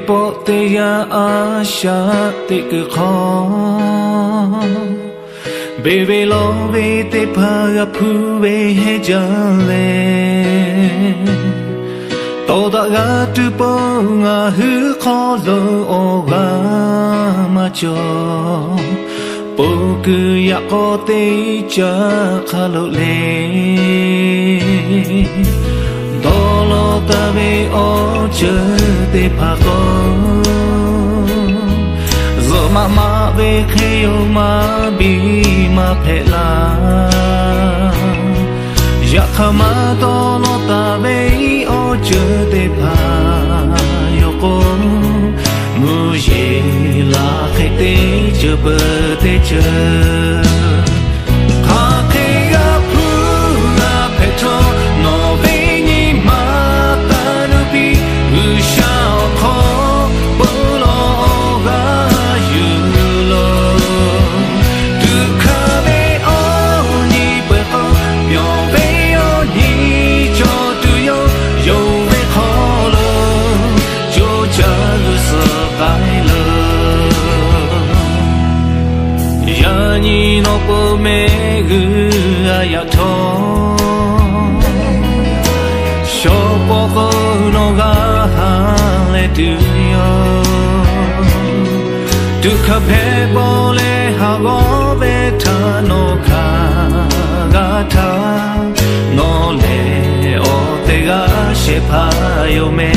poteya asha tikho bebe lo ve te phaga phuve he jale toda ga tu po nga hu kho lo oga ma cho poku ya ko te cha khalo le dolo ta ve o che te phago zo ma ve khe yo ma bi ma phela ya khama dolo ta ve o che te pha yo ko mu ye la khe te che ba te che kha khe ga phu na phe tho no ve ni ma ta nu bi u sha kho bo lo ga yu lo tu kha ve o ni pe ko yo ve yo ni cho tu yo yo ve kho lo jo cha lu sa kai lo yani no po me gu ya tho sho po ko no ga ha le tu yo tu kha phe po le ha go be tha no kha ga tha no le o te ga she pha yo me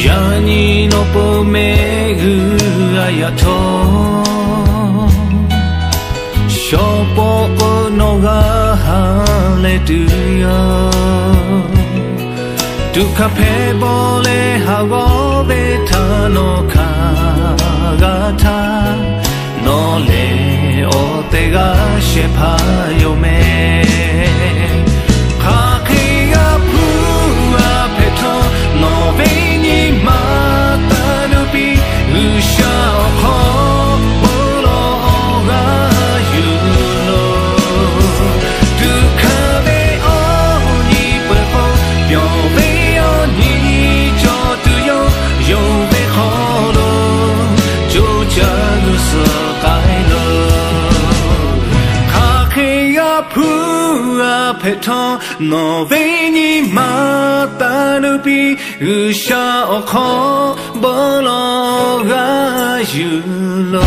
yani no po me gu ya tho sho po ko no ga ha le tu yo tu kha phe po le ha go be tha no kha ga tha no le o te ga she pha yo me kha khi ga phu a phe tho no ve ni ma ta nu bi u sha kho bo lo ga yu lo tu kha ve o ni pe po yo ve o ni cho tu yo yo ve kho lo jo cha lu sa kai lo kha khe ya phu a phe tho no ve ni ma ta nu bi u sha kho bo lo ga yu lo